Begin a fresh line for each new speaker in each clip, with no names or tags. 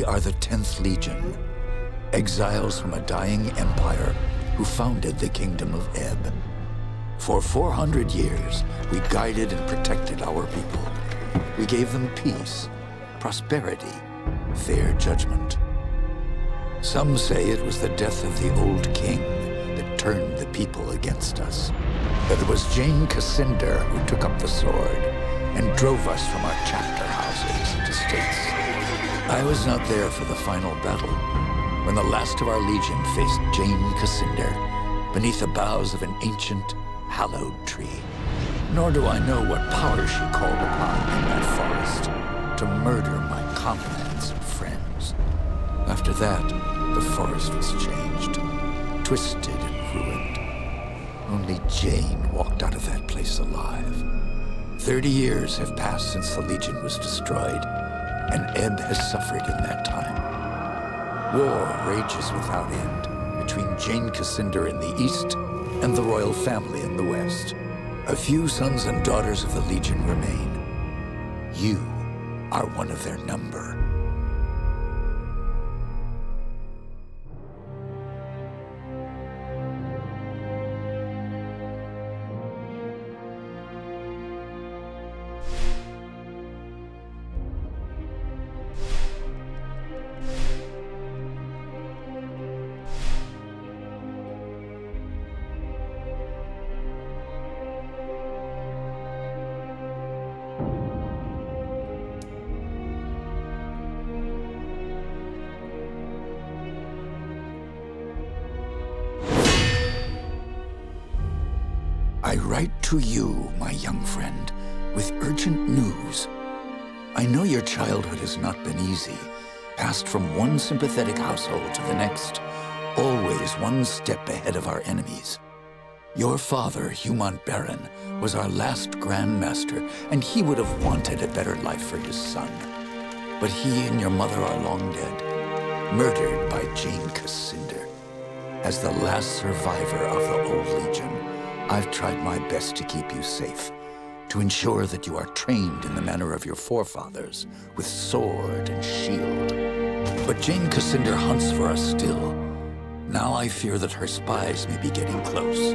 We are the 10th Legion, exiles from a dying empire who founded the Kingdom of Ebb. For 400 years, we guided and protected our people. We gave them peace, prosperity, fair judgment. Some say it was the death of the old king that turned the people against us. That it was Jane Cassinder who took up the sword and drove us from our chapter houses and estates. I was not there for the final battle, when the last of our legion faced Jane Cassinder beneath the boughs of an ancient, hallowed tree. Nor do I know what power she called upon in that forest to murder my comrades and friends. After that, the forest was changed, twisted and ruined. Only Jane walked out of that place alive. 30 years have passed since the Legion was destroyed, and Ebb has suffered in that time. War rages without end between Jane Cassinder in the east and the royal family in the west. A few sons and daughters of the Legion remain. You are one of their number. I write to you, my young friend, with urgent news. I know your childhood has not been easy, passed from one sympathetic household to the next, always one step ahead of our enemies. Your father, Humont Baron, was our last Grand Master, and he would have wanted a better life for his son. But he and your mother are long dead, murdered by Jane Cassinder. As the last survivor of the old Legion, I've tried my best to keep you safe, to ensure that you are trained in the manner of your forefathers, with sword and shield. But Jane Cassinder hunts for us still. Now I fear that her spies may be getting close.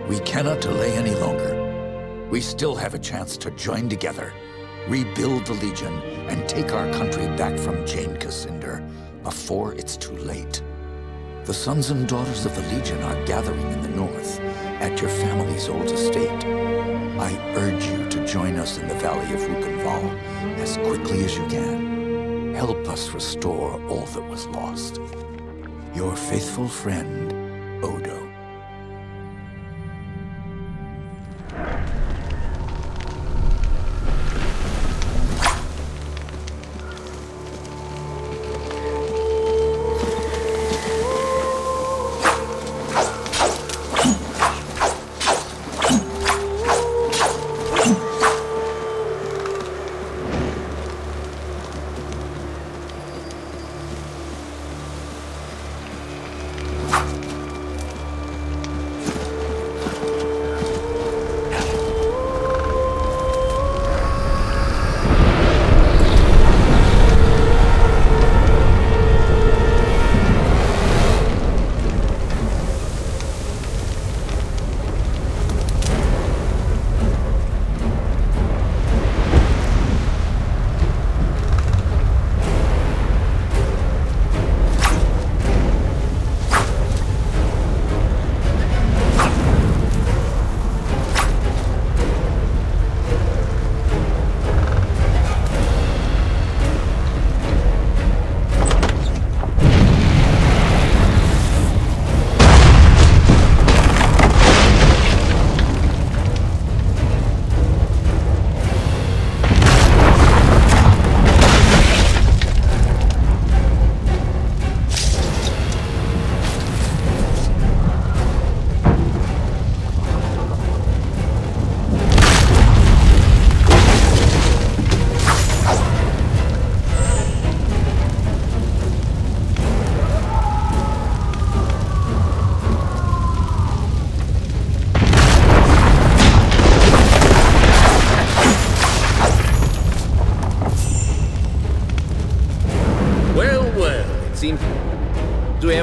We cannot delay any longer. We still have a chance to join together, rebuild the Legion, and take our country back from Jane Cassinder before it's too late. The sons and daughters of the Legion are gathering in the north, at your family's old estate. I urge you to join us in the Valley of Rupenval as quickly as you can. Help us restore all that was lost. Your faithful friend, Odo.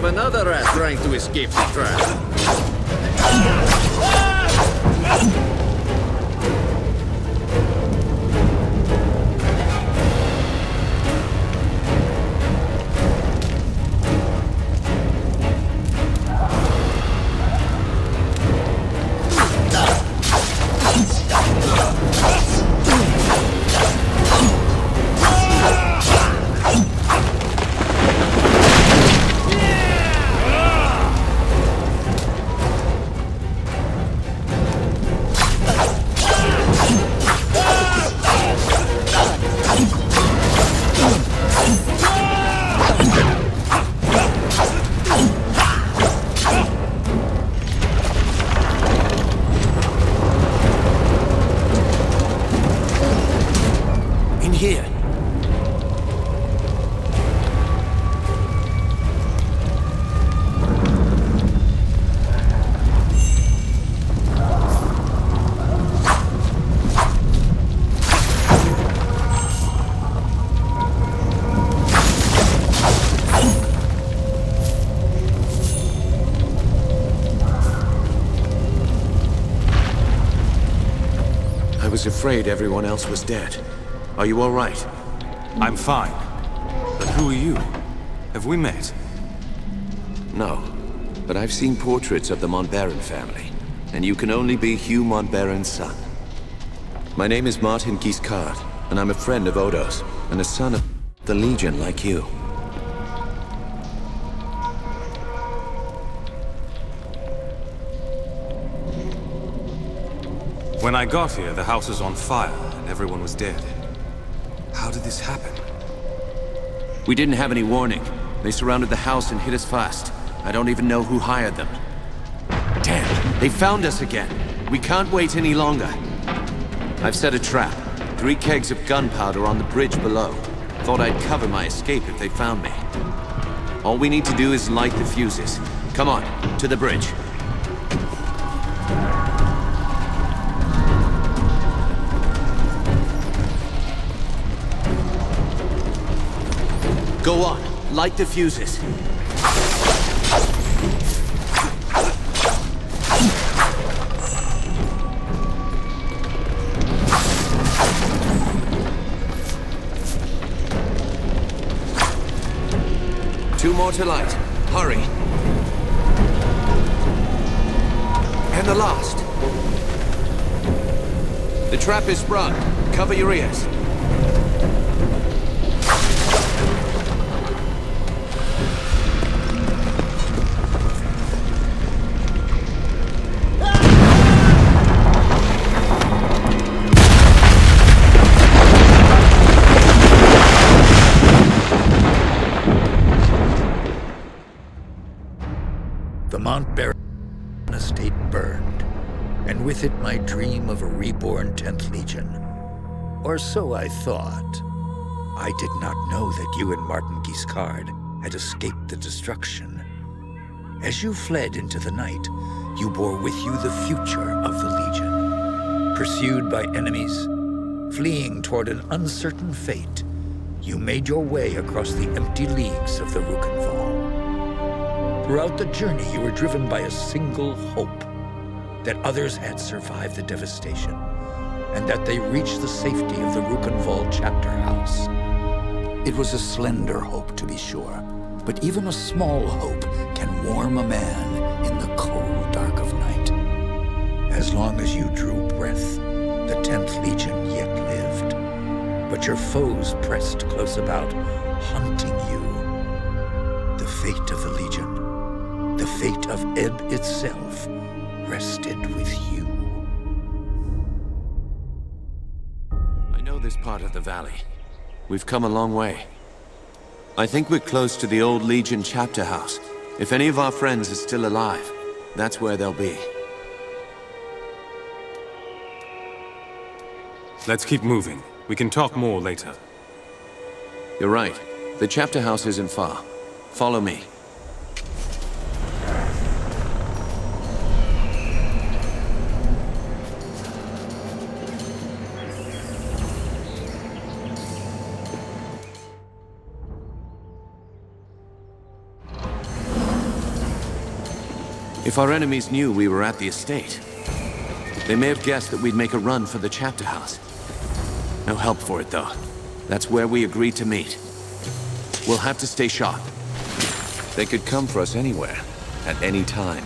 another rat trying to escape the trap.
Here. I was afraid everyone else was dead. Are you all right?
I'm fine. But who are you? Have we met?
No. But I've seen portraits of the Montbaron family. And you can only be Hugh Montbaron's son. My name is Martin Giscard, and I'm a friend of Odo's, and a son of the Legion like you.
When I got here, the house was on fire, and everyone was dead. How did this happen?
We didn't have any warning. They surrounded the house and hit us fast. I don't even know who hired them. Damn, they found us again. We can't wait any longer. I've set a trap. 3 kegs of gunpowder on the bridge below. Thought I'd cover my escape if they found me. All we need to do is light the fuses. Come on, to the bridge. Go on, light the fuses. Two more to light. Hurry. And the last. The trap is sprung. Cover your ears.
The Montbaron estate burned, and with it my dream of a reborn 10th Legion. Or so I thought. I did not know that you and Martin Giscard had escaped the destruction. As you fled into the night, you bore with you the future of the Legion. Pursued by enemies, fleeing toward an uncertain fate, you made your way across the empty leagues of the Rukenval. Throughout the journey, you were driven by a single hope, that others had survived the devastation, and that they reached the safety of the Rukenval chapter house. It was a slender hope, to be sure, but even a small hope can warm a man in the cold dark of night. As long as you drew breath, the 10th Legion yet lived, but your foes pressed close about, hunting you. The fate of the Legion, the fate of Ebb itself, rested with you.
I know this part of the valley. We've come a long way. I think we're close to the old Legion chapter house. If any of our friends are still alive, that's where they'll be.
Let's keep moving. We can talk more later.
You're right. The chapter house isn't far. Follow me. If our enemies knew we were at the estate, they may have guessed that we'd make a run for the chapter house. No help for it, though. That's where we agreed to meet. We'll have to stay sharp. They could come for us anywhere, at any time.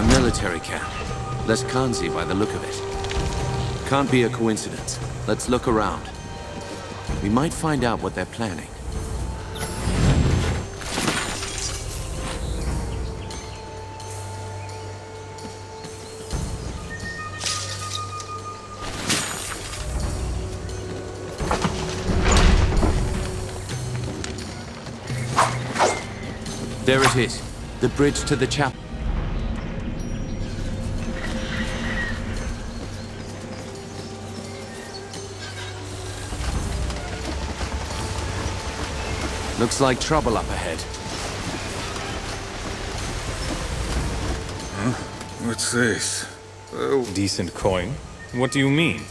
Military camp. Less Kanzi by the look of it. Can't be a coincidence. Let's look around. We might find out what they're planning. There it is. The bridge to the chapel. Looks like trouble up ahead.
Huh? What's this?
Oh, decent coin. What do you mean?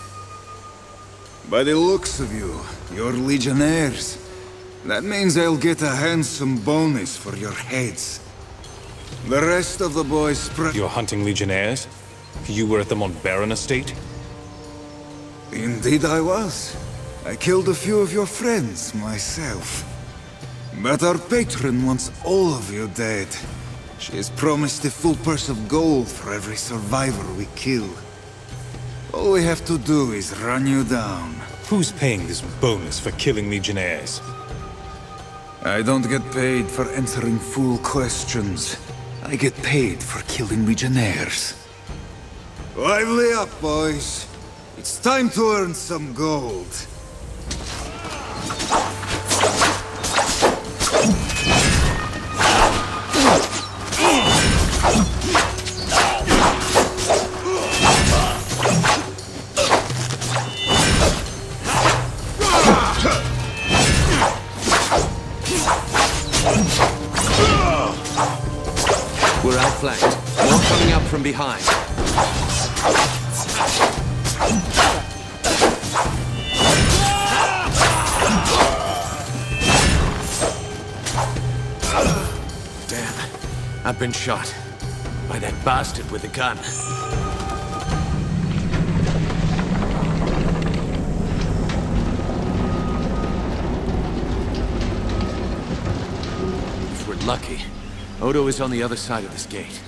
By the looks of you, you're Legionnaires. That means I'll get a handsome bonus for your heads. The rest of the boys spread...
You're hunting Legionnaires? You were at the Montbaron estate?
Indeed I was. I killed a few of your friends, myself. But our patron wants all of you dead. She has promised a full purse of gold for every survivor we kill. All we have to do is run you down.
Who's paying this bonus for killing Legionnaires?
I don't get paid for answering fool questions. I get paid for killing Legionnaires. Lively up, boys. It's time to earn some gold.
We're outflanked. More coming up from behind. Damn. I've been shot. By that bastard with a gun. If we're lucky, Odo is on the other side of this gate.